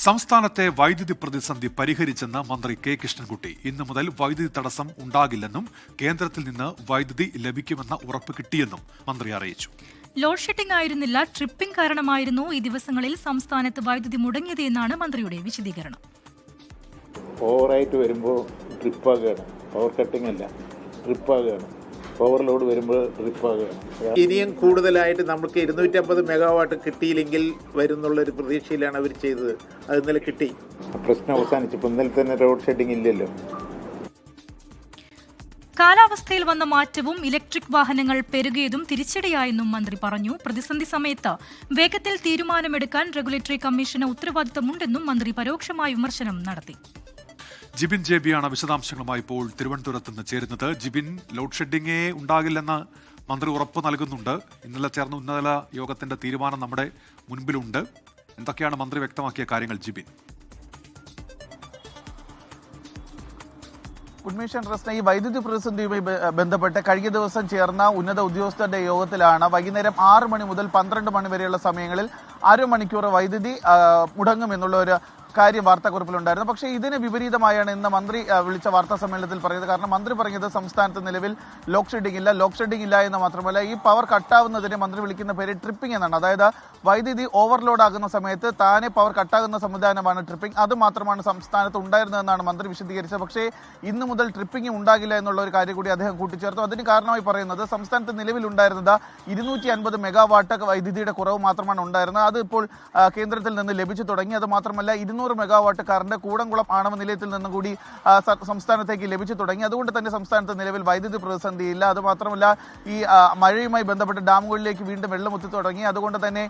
സംസ്ഥാനത്തെ വൈദ്യുതി പ്രതിസന്ധി പരിഹരിച്ചെന്ന് മന്ത്രി കെ കൃഷ്ണൻകുട്ടി. ഇന്നു മുതൽ വൈദ്യുതി തടസ്സം ഉണ്ടാകില്ലെന്നും കേന്ദ്രത്തിൽ നിന്ന് വൈദ്യുതി ലഭിക്കുമെന്ന ഉറപ്പ് കിട്ടിയെന്നും മന്ത്രി അറിയിച്ചു. ലോഡ് ഷെഡിംഗ് ആയിരുന്നില്ല, ട്രിപ്പിംഗ് കാരണമായിരുന്നു ഈ ദിവസങ്ങളിൽ സംസ്ഥാനത്ത് വൈദ്യുതി മുടങ്ങിയത് എന്നാണ് മന്ത്രിയുടെ വിശദീകരണം. ഓവറായിട്ട് വരുമ്പോൾ ട്രിപ്പാകുകയാണ്, പവർ കട്ടിംഗ് അല്ല, ട്രിപ്പാകുകയാണ്. ഓവർലോഡ് വരുമ്പോൾ ട്രിപ്പാകുകയാണ്. ഇനിയും കൂടുതലായിട്ട് നമുക്ക് 250 മെഗാവാട്ട് കിട്ടിയില്ലെങ്കിൽ വരുന്നുള്ളൊരു പ്രതീക്ഷയിലാണ് അവർ ചെയ്തത്. അത് ഇന്നലെ കിട്ടി. പ്രശ്നം അവസാനിച്ചപ്പോൾ ഇന്നലെ തന്നെ ലോഡ് ഷെഡിംഗ് ഇല്ലല്ലോ. കാലാവസ്ഥയിൽ വന്ന മാറ്റവും ഇലക്ട്രിക് വാഹനങ്ങൾ പെരുകിയതും തിരിച്ചടിയായെന്നും മന്ത്രി പറഞ്ഞു. പ്രതിസന്ധി സമയത്ത് വേഗത്തിൽ തീരുമാനമെടുക്കാൻ റെഗുലേറ്ററി കമ്മീഷന് ഉത്തരവാദിത്തമുണ്ടെന്നും മന്ത്രി പരോക്ഷമായ വിമർശനം നടത്തി. ജിബിൻ ജെബിയാണ് വിശദാംശങ്ങളുമായി ഇപ്പോൾ തിരുവനന്തപുരത്ത് നിന്ന് ചേരുന്നത്. ജിബിൻ, ലോഡ് ഷെഡിംഗേ ഉണ്ടാകില്ലെന്ന് മന്ത്രി ഉറപ്പ് നൽകുന്നുണ്ട്. ഇന്നലെ ചേർന്ന ഉന്നതതല യോഗത്തിന്റെ തീരുമാനം നമ്മുടെ മുൻപിലുണ്ട്. എന്തൊക്കെയാണ് മന്ത്രി വ്യക്തമാക്കിയ കാര്യങ്ങൾ ജിബിൻ? ഉന്മേഷൻ റസ്ന, ഈ വൈദ്യുതി പ്രതിസന്ധിയുമായി ബന്ധപ്പെട്ട് കഴിഞ്ഞ ദിവസം ചേർന്ന ഉന്നത ഉദ്യോഗസ്ഥരുടെ യോഗത്തിലാണ് വൈകുന്നേരം 6 മണി മുതൽ 12 മണി വരെയുള്ള സമയങ്ങളിൽ അരമണിക്കൂർ വൈദ്യുതി മുടങ്ങുമെന്നുള്ള ഒരു കാര്യം വാർത്താക്കുറിപ്പിലുണ്ടായിരുന്നു. പക്ഷേ ഇതിന് വിപരീതമായാണ് ഇന്ന് മന്ത്രി വിളിച്ച വാർത്താ സമ്മേളനത്തിൽ പറയുന്നത്. കാരണം മന്ത്രി പറഞ്ഞത് സംസ്ഥാനത്ത് നിലവിൽ ലോഡ് ഷെഡിംഗ് ഇല്ല എന്ന് മാത്രമല്ല, ഈ പവർ കട്ടാവുന്നതിന് മന്ത്രി വിളിക്കുന്ന പേര് ട്രിപ്പിംഗ് എന്നാണ്. അതായത് വൈദ്യുതി ഓവർലോഡ് ആകുന്ന സമയത്ത് താനെ പവർ കട്ടാകുന്ന സംവിധാനമാണ് ട്രിപ്പിംഗ്. അത് മാത്രമാണ് സംസ്ഥാനത്ത് ഉണ്ടായിരുന്നതെന്നാണ് മന്ത്രി വിശദീകരിച്ചത്. പക്ഷേ ഇന്നു മുതൽ ട്രിപ്പിംഗ് ഉണ്ടാകില്ല എന്നുള്ള ഒരു കാര്യം കൂടി അദ്ദേഹം കൂട്ടിച്ചേർത്തു. അതിന് കാരണമായി പറയുന്നത് സംസ്ഥാനത്ത് നിലവിലുണ്ടായിരുന്നത് 250 മെഗാവാട്ട് വൈദ്യുതിയുടെ കുറവ് മാത്രമാണ് ഉണ്ടായിരുന്നത്. അത് ഇപ്പോൾ കേന്ദ്രത്തിൽ നിന്ന് ലഭിച്ചു തുടങ്ങി. അത് മാത്രമല്ല 200 മെഗാവാട്ട് കറണ്ട് കൂടംകുളം ആണവ നിലയത്തിൽ നിന്നും കൂടി സംസ്ഥാനത്തേക്ക് ലഭിച്ചു തുടങ്ങി. അതുകൊണ്ട് തന്നെ സംസ്ഥാനത്ത് നിലവിൽ വൈദ്യുതി പ്രതിസന്ധിയില്ല. അതുമാത്രമല്ല, ഈ മഴയുമായി ബന്ധപ്പെട്ട് ഡാമുകളിലേക്ക് വീണ്ടും വെള്ളമെത്തി തുടങ്ങി. അതുകൊണ്ട് തന്നെ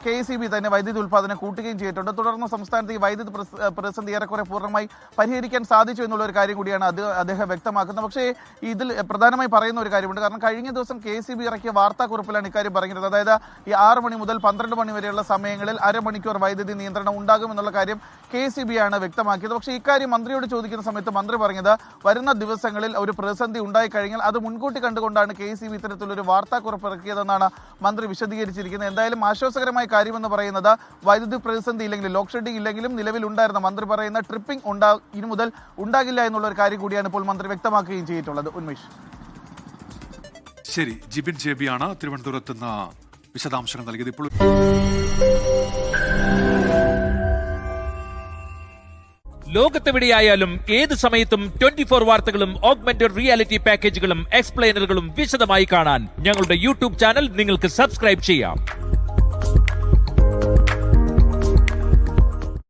KECB തന്നെ വൈദ്യുതി ഉൽപ്പാദനം കൂട്ടുകയും ചെയ്തിട്ടുണ്ട്. തുടർന്ന് സംസ്ഥാനത്ത് ഈ വൈദ്യുതി പ്രതിസന്ധി ഏറെക്കുറെ പൂർണ്ണമായി പരിഹരിക്കാൻ സാധിച്ചു എന്നുള്ള ഒരു കാര്യം കൂടിയാണ് അദ്ദേഹം വ്യക്തമാക്കുന്നത്. പക്ഷേ ഇതിൽ പ്രധാനമായി പറയുന്ന ഒരു കാര്യമുണ്ട്. കാരണം കഴിഞ്ഞ ദിവസം KECB ഇറക്കിയ വാർത്താക്കുറിപ്പിലാണ് ഇക്കാര്യം പറഞ്ഞത്. അതായത് ഈ 6 മണി മുതൽ 12 മണി വരെയുള്ള സമയങ്ങളിൽ അരമണിക്കൂർ വൈദ്യുതി നിയന്ത്രണം ഉണ്ടാകുമെന്നുള്ള കാര്യം KECB ആണ് വ്യക്തമാക്കിയത്. പക്ഷേ ഇക്കാര്യം മന്ത്രിയോട് ചോദിക്കുന്ന സമയത്ത് മന്ത്രി പറഞ്ഞത് വരുന്ന ദിവസങ്ങളിൽ ഒരു പ്രതിസന്ധി ഉണ്ടായിക്കഴിഞ്ഞാൽ അത് മുൻകൂട്ടി കണ്ടുകൊണ്ടാണ് KECB ഇത്തരത്തിലൊരു വാർത്താക്കുറിപ്പ് ഇറക്കിയതെന്നാണ് മന്ത്രി വിശദീകരിച്ചിരിക്കുന്നത്. എന്തായാലും ആശ്വാസകരമായ കാര്യമെന്ന് പറയുന്നത് വൈദ്യുതി പ്രതിസന്ധി ഇല്ലെങ്കിലും ലോഡ് ഷെഡിംഗ് ഇല്ലെങ്കിലും നിലവിലുണ്ടായിരുന്ന മന്ത്രി പറയുന്ന ട്രിപ്പിംഗ് ഇനി മുതൽ ഉണ്ടാകില്ല എന്നുള്ള ഒരു കാര്യം കൂടിയാണ് ഇപ്പോൾ മന്ത്രി വ്യക്തമാക്കുകയും ചെയ്തിട്ടുള്ളത്. ഉന്മേഷ്, ശരി. ജിബിൻ ജെബിയാണ് തിരുവനന്തപുരത്ത് നിന്ന് വിശദാംശങ്ങൾ നൽകിയത്. ഇപ്പോൾ ലോകത്തെവിടെയായാലും ഏത് സമയത്തും 24 വാർത്തകളും ഓഗ്മെന്റഡ് റിയാലിറ്റി പാക്കേജുകളും എക്സ്പ്ലെയിനറുകളും വിശദമായി കാണാൻ ഞങ്ങളുടെ യൂട്യൂബ് ചാനൽ നിങ്ങൾക്ക് സബ്സ്ക്രൈബ് ചെയ്യാം.